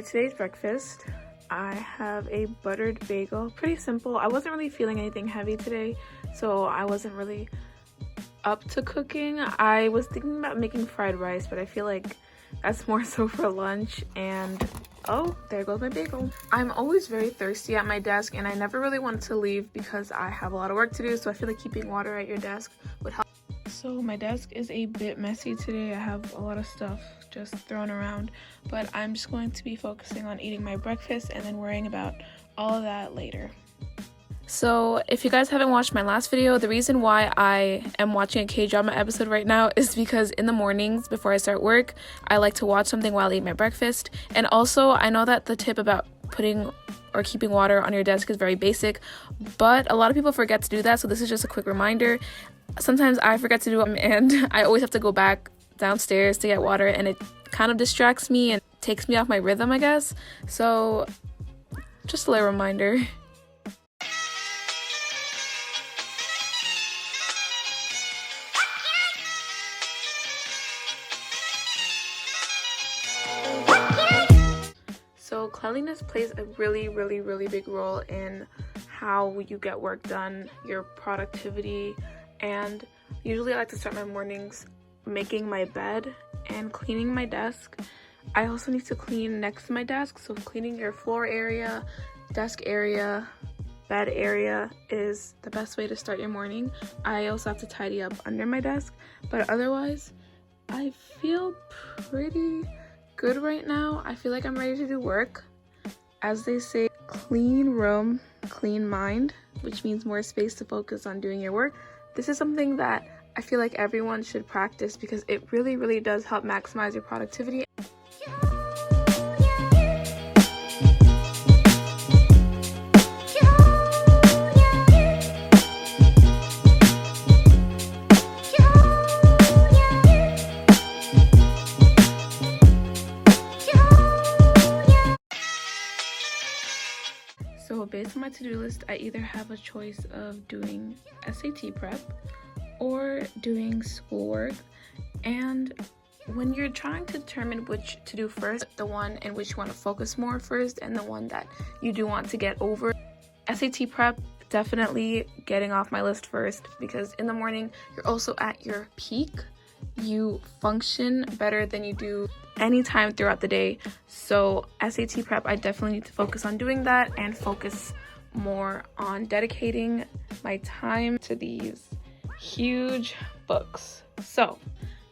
today's breakfast, I have a buttered bagel. Pretty simple. I wasn't really feeling anything heavy today, so I wasn't really up to cooking. I was thinking about making fried rice, but I feel like that's more so for lunch. And oh, there goes my bagel. I'm always very thirsty at my desk, and I never really want to leave because I have a lot of work to do, so I feel like keeping water at your desk would help. So my desk is a bit messy today. I have a lot of stuff just thrown around, but I'm just going to be focusing on eating my breakfast and then worrying about all of that later. So if you guys haven't watched my last video, the reason why I am watching a K-drama episode right now is because in the mornings before I start work, I like to watch something while I eat my breakfast. And also, I know that the tip about putting or keeping water on your desk is very basic, but a lot of people forget to do that, so this is just a quick reminder. Sometimes I forget to do it, and I always have to go back downstairs to get water, and it kind of distracts me and takes me off my rhythm, I guess. So just a little reminder. So cleanliness plays a really big role in how you get work done, your productivity, and usually I like to start my mornings making my bed and cleaning my desk. I also need to clean next to my desk, so cleaning your floor area, desk area, bed area is the best way to start your morning. I also have to tidy up under my desk, but otherwise I feel pretty good right now. I feel like I'm ready to do work. As they say, clean room, clean mind, which means more space to focus on doing your work. This is something that I feel like everyone should practice because it really does help maximize your productivity. So based on my to-do list, I either have a choice of doing SAT prep or doing schoolwork. And when you're trying to determine which to do first, the one in which you want to focus more first and the one that you do want to get over, SAT prep, definitely getting off my list first, because in the morning you're also at your peak. You function better than you do anytime throughout the day. So SAT prep, I definitely need to focus on doing that and focus more on dedicating my time to these huge books. So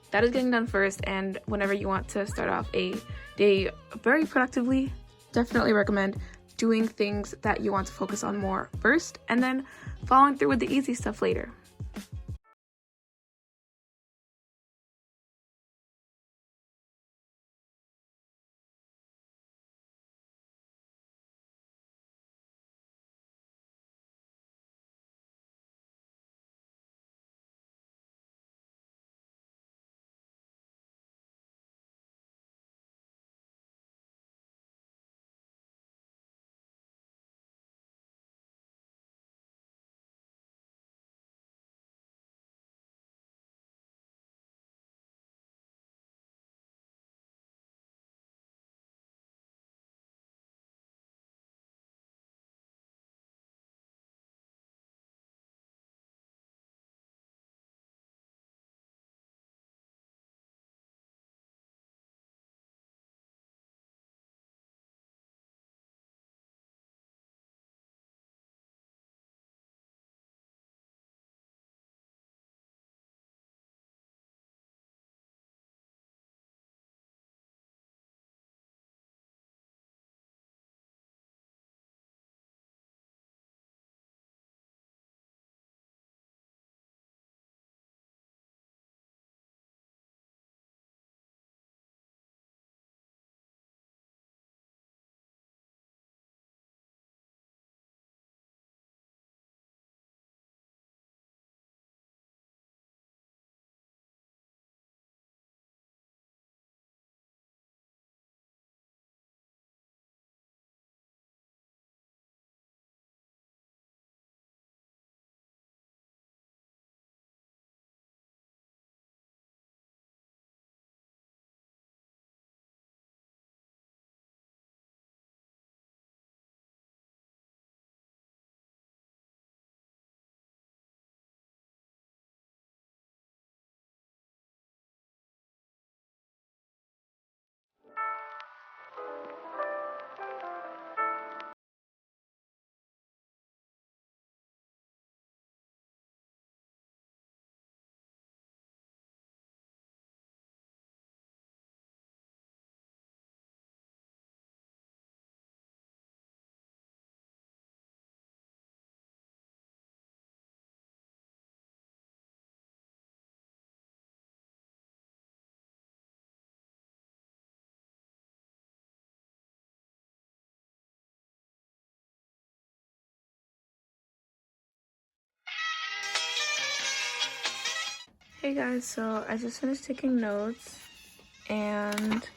that is getting done first, and whenever you want to start off a day very productively, definitely recommend doing things that you want to focus on more first and then following through with the easy stuff later. Hey guys, so I just finished taking notes, and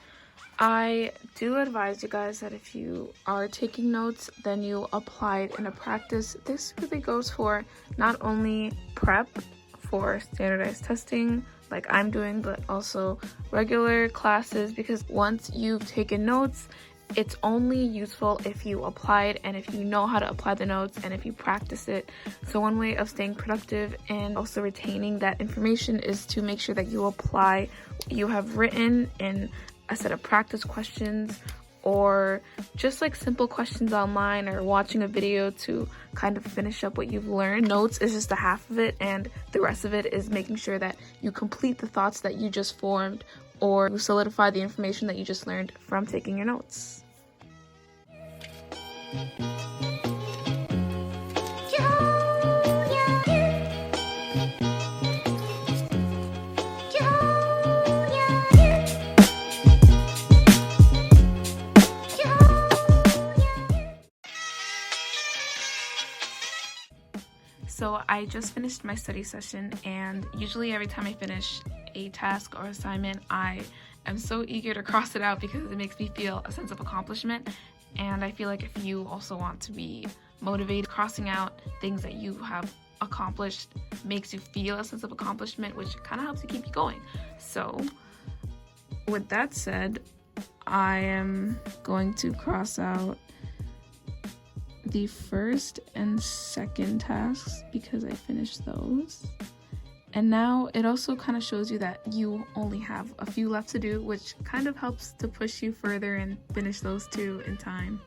I do advise you guys that if you are taking notes, then you apply it in a practice. This really goes for not only prep for standardized testing like I'm doing, but also regular classes, because once you've taken notes, it's only useful if you apply it and if you know how to apply the notes and if you practice it. So one way of staying productive and also retaining that information is to make sure that you apply what you have written in a set of practice questions, or just like simple questions online, or watching a video to kind of finish up what you've learned. Notes is just a half of it, and the rest of it is making sure that you complete the thoughts that you just formed, or solidify the information that you just learned from taking your notes. So I just finished my study session, and usually every time I finish a task or assignment, I am so eager to cross it out because it makes me feel a sense of accomplishment. And I feel like if you also want to be motivated, crossing out things that you have accomplished makes you feel a sense of accomplishment, which kind of helps you keep you going. So with that said, I am going to cross out the first and second tasks because I finished those. And now it also kind of shows you that you only have a few left to do, which kind of helps to push you further and finish those two in time.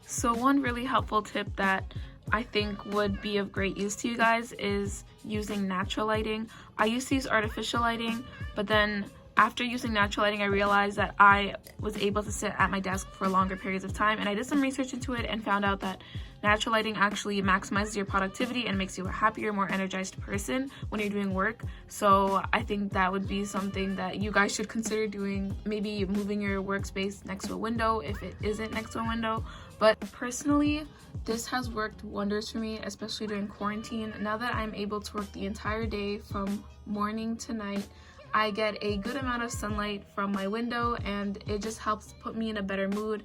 So one really helpful tip that I think would be of great use to you guys is using natural lighting. I used to use artificial lighting, but then after using natural lighting, I realized that I was able to sit at my desk for longer periods of time, and I did some research into it and found out that natural lighting actually maximizes your productivity and makes you a happier, more energized person when you're doing work. So I think that would be something that you guys should consider doing, maybe moving your workspace next to a window if it isn't next to a window. But personally, this has worked wonders for me, especially during quarantine. Now that I'm able to work the entire day from morning to night, I get a good amount of sunlight from my window, and it just helps put me in a better mood.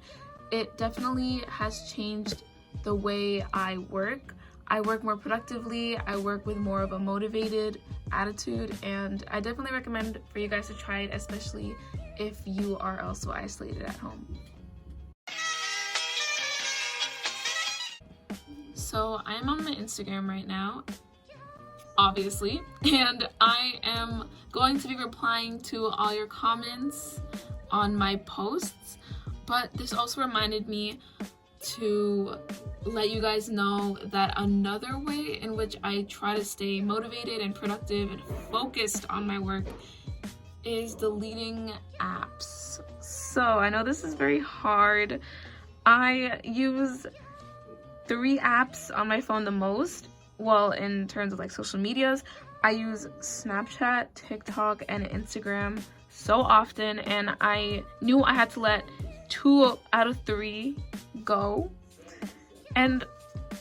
It definitely has changed the way I work. I work more productively, I work with more of a motivated attitude, and I definitely recommend for you guys to try it, especially if you are also isolated at home. So I'm on my Instagram right now, obviously, and I am going to be replying to all your comments on my posts, but this also reminded me to let you guys know that another way in which I try to stay motivated and productive and focused on my work is deleting apps. So I know this is very hard. I use 3 apps on my phone the most. Well, in terms of like social medias, I use Snapchat, TikTok, and Instagram so often, and I knew I had to let 2 out of 3 go. And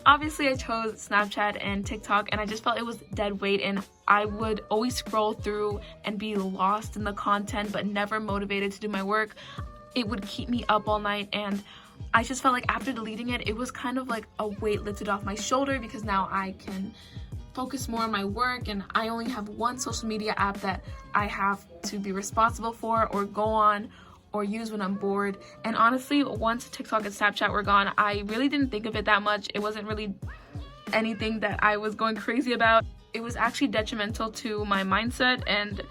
obviously I chose Snapchat and TikTok, and I just felt it was dead weight, and I would always scroll through and be lost in the content but never motivated to do my work. It would keep me up all night, and I just felt like after deleting it, it was kind of like a weight lifted off my shoulder, because now I can focus more on my work, and I only have one social media app that I have to be responsible for or go on or use when I'm bored. And honestly, once TikTok and Snapchat were gone, I really didn't think of it that much. It wasn't really anything that I was going crazy about. It was actually detrimental to my mindset, and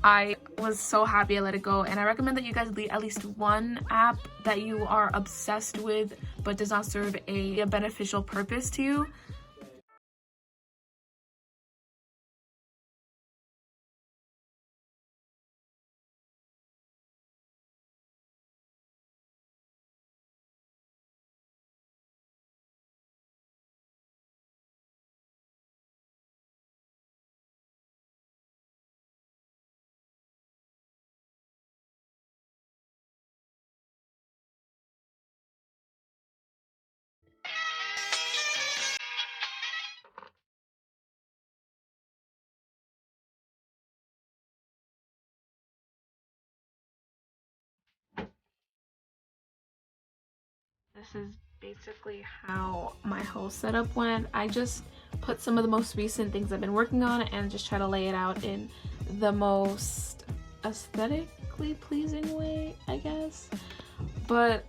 I was so happy I let it go. And I recommend that you guys delete at least one app that you are obsessed with but does not serve a beneficial purpose to you. This is basically how my whole setup went. I just put some of the most recent things I've been working on and just try to lay it out in the most aesthetically pleasing way, I guess. But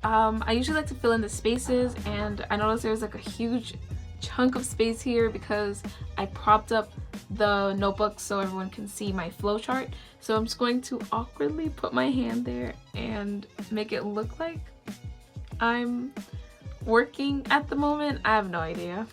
I usually like to fill in the spaces, and I noticed there's like a huge chunk of space here because I propped up the notebook so everyone can see my flowchart. So I'm just going to awkwardly put my hand there and make it look like I'm working at the moment. I have no idea.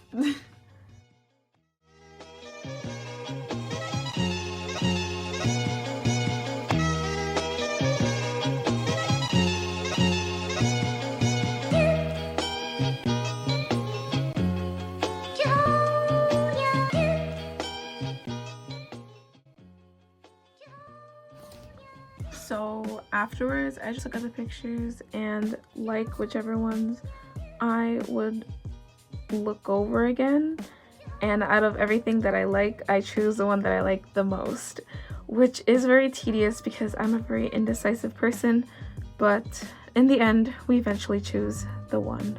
So afterwards, I just look at the pictures and like whichever ones I would look over again. And out of everything that I like, I choose the one that I like the most, which is very tedious because I'm a very indecisive person. But in the end, we eventually choose the one.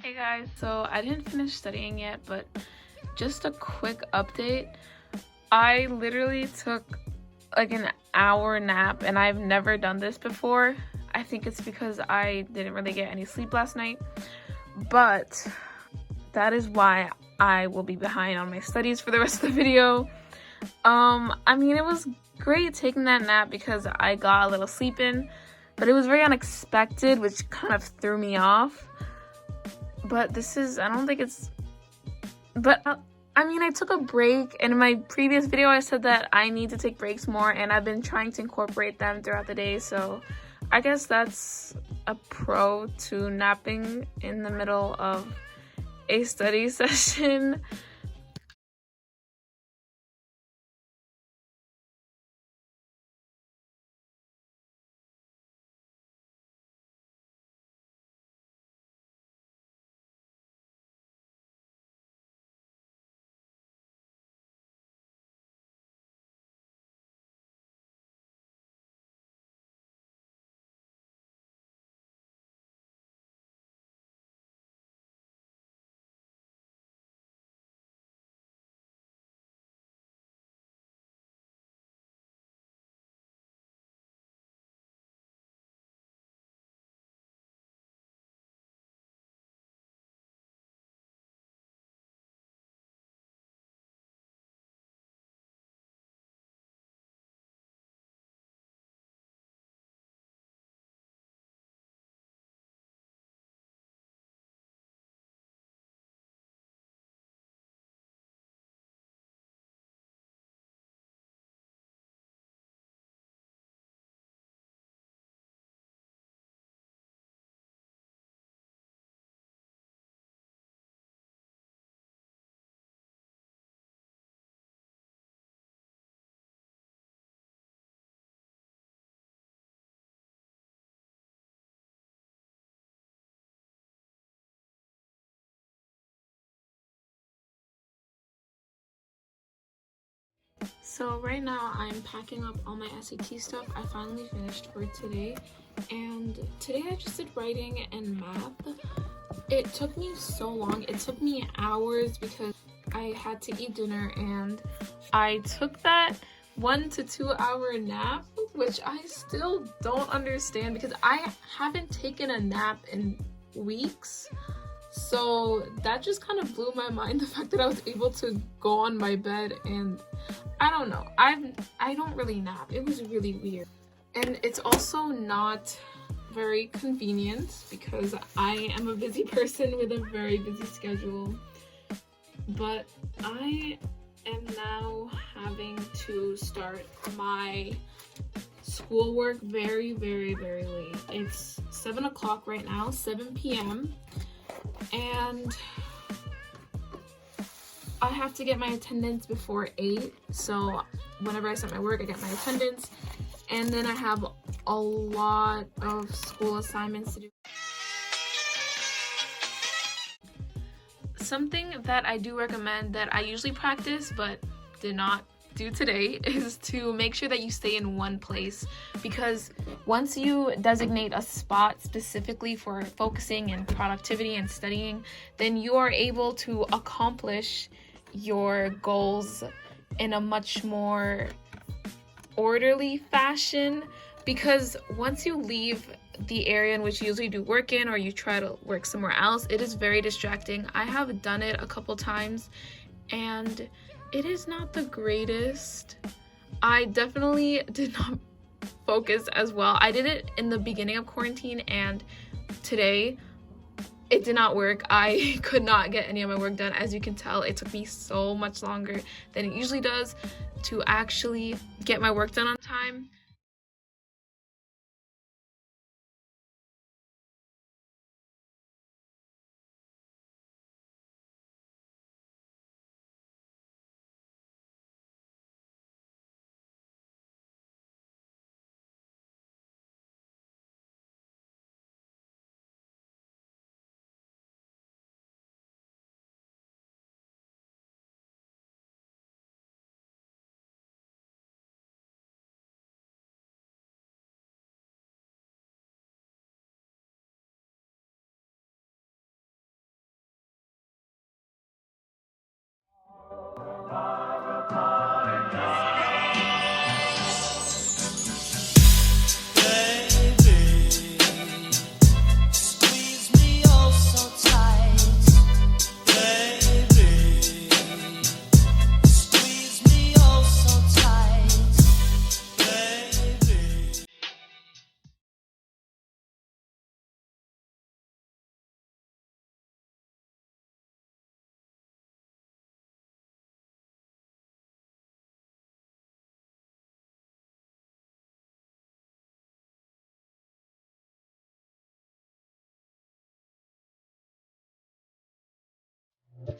Hey guys, so I didn't finish studying yet, but just a quick update. I literally took like an hour nap, and I've never done this before. I think it's because I didn't really get any sleep last night, but that is why I will be behind on my studies for the rest of the video. I mean, it was great taking that nap because I got a little sleep in, but it was very unexpected, which kind of threw me off. But I don't think it's, but I mean, I took a break, and in my previous video I said that I need to take breaks more, and I've been trying to incorporate them throughout the day, so I guess that's a pro to napping in the middle of a study session. So right now I'm packing up all my SAT stuff. I finally finished for today, and today I just did writing and math. It took me so long. It took me hours because I had to eat dinner, and I took that 1 to 2 hour nap, which I still don't understand because I haven't taken a nap in weeks. So that just kind of blew my mind, the fact that I was able to go on my bed, and I don't know, I don't really nap. It was really weird. And it's also not very convenient because I am a busy person with a very busy schedule. But I am now having to start my schoolwork very late. It's 7 o'clock right now, 7 p.m. and I have to get my attendance before 8. So whenever I start my work, I get my attendance, and then I have a lot of school assignments to do. Something that I do recommend that I usually practice but did not do today is to make sure that you stay in one place, because once you designate a spot specifically for focusing and productivity and studying, then you are able to accomplish your goals in a much more orderly fashion. Because once you leave the area in which you usually do work in, or you try to work somewhere else, it is very distracting. I have done it a couple times and it is not the greatest. I definitely did not focus as well. I did it in the beginning of quarantine, and today it did not work. I could not get any of my work done. As you can tell, it took me so much longer than it usually does to actually get my work done on time.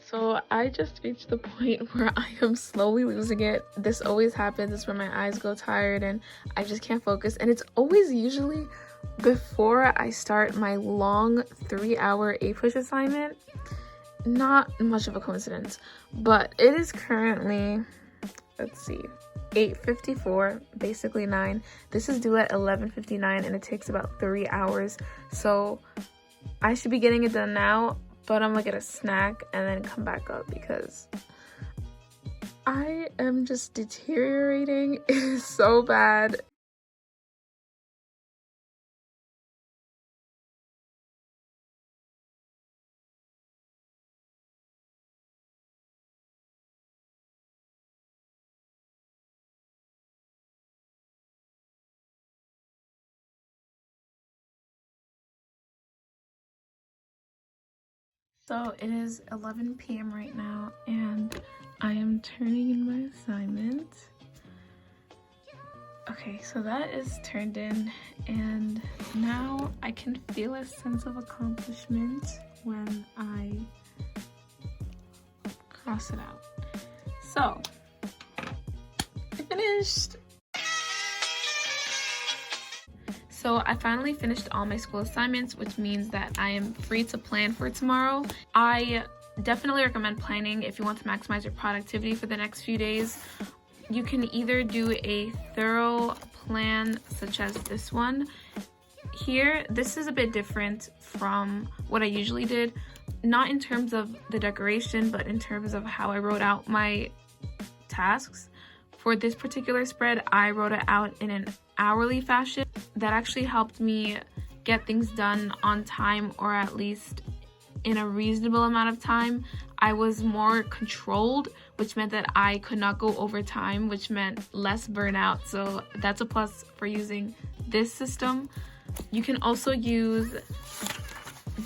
So I just reached the point where I am slowly losing it. This always happens. It's when my eyes go tired and I just can't focus. And it's always usually before I start my long 3-hour A-push assignment. Not much of a coincidence, but it is currently, let's see, 8:54, basically 9. This is due at 11:59 and it takes about 3 hours. So I should be getting it done now, but I'm gonna get a snack and then come back up because I am just deteriorating. It is so bad. So it is 11 p.m. right now and I am turning in my assignment. Okay, so that is turned in, and now I can feel a sense of accomplishment when I cross it out. So, I finished! So I finally finished all my school assignments, which means that I am free to plan for tomorrow. I definitely recommend planning if you want to maximize your productivity for the next few days. you can either do a thorough plan such as this one. Here, this is a bit different from what I usually did, not in terms of the decoration, but in terms of how I wrote out my tasks. For this particular spread, I wrote it out in an hourly fashion. That actually helped me get things done on time, or at least in a reasonable amount of time. I was more controlled, which meant that I could not go over time, which meant less burnout. So that's a plus for using this system. You can also use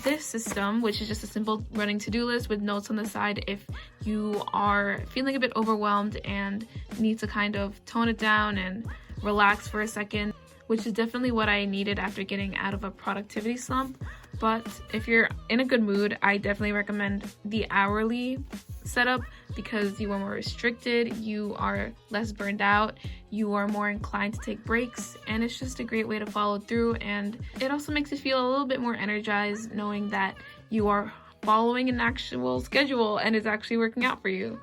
this system, which is just a simple running to-do list with notes on the side if you are feeling a bit overwhelmed and need to kind of tone it down and relax for a second, which is definitely what I needed after getting out of a productivity slump. But if you're in a good mood, I definitely recommend the hourly setup because you are more restricted, you are less burned out, you are more inclined to take breaks, and it's just a great way to follow through. And it also makes you feel a little bit more energized knowing that you are following an actual schedule and it's actually working out for you.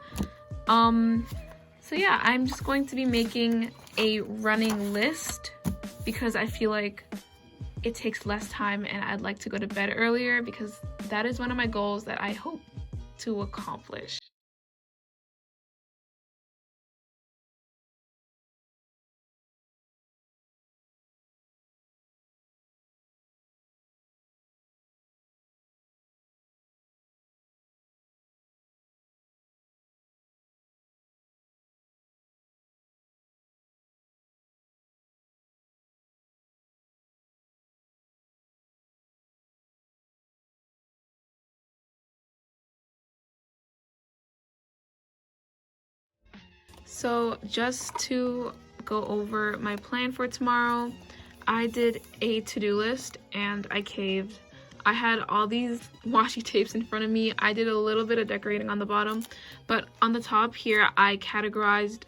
So yeah, I'm just going to be making a running list because I feel like it takes less time and I'd like to go to bed earlier because that is one of my goals that I hope to accomplish. So just to go over my plan for tomorrow, I did a to-do list and I caved. I had all these washi tapes in front of me. I did a little bit of decorating on the bottom, but on the top here, I categorized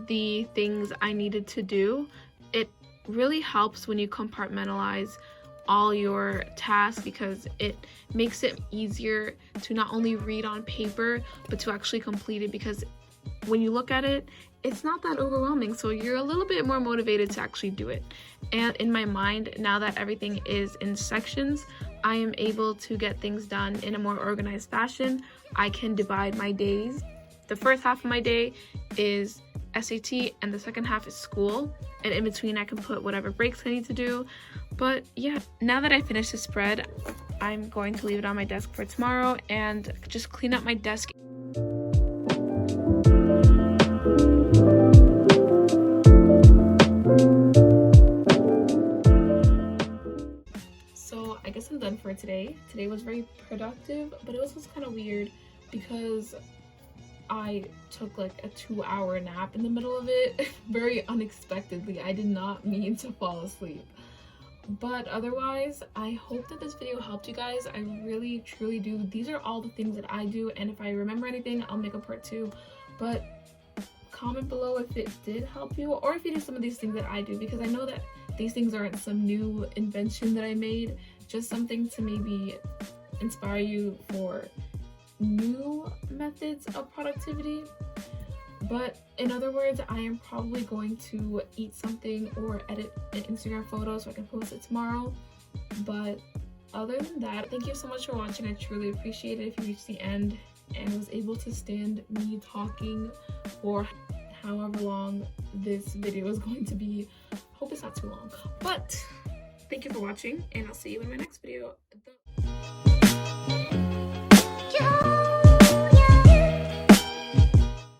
the things I needed to do. It really helps when you compartmentalize all your tasks because it makes it easier to not only read on paper, but to actually complete it, because when you look at it, it's not that overwhelming, so you're a little bit more motivated to actually do it. And in my mind, now that everything is in sections, I am able to get things done in a more organized fashion. I can divide my days. The first half of my day is SAT and the second half is school, and in between I can put whatever breaks I need to do. But yeah, now that I finished the spread, I'm going to leave it on my desk for tomorrow and just clean up my desk. So I guess I'm done for today. Today was very productive, but it was just kind of weird because I took like a 2-hour nap in the middle of it very unexpectedly. I did not mean to fall asleep. But otherwise, I hope that this video helped you guys. I really truly do. These are all the things that I do, and if I remember anything, I'll make a part 2. But comment below if it did help you, or if you do some of these things that I do, because I know that these things aren't some new invention that I made, just something to maybe inspire you for new methods of productivity. But in other words, I am probably going to eat something or edit an Instagram photo so I can post it tomorrow. But other than that, thank you so much for watching. I truly appreciate it if you reached the end and was able to stand me talking for however long this video is going to be. Hope it's not too long. But thank you for watching, and I'll see you in my next video.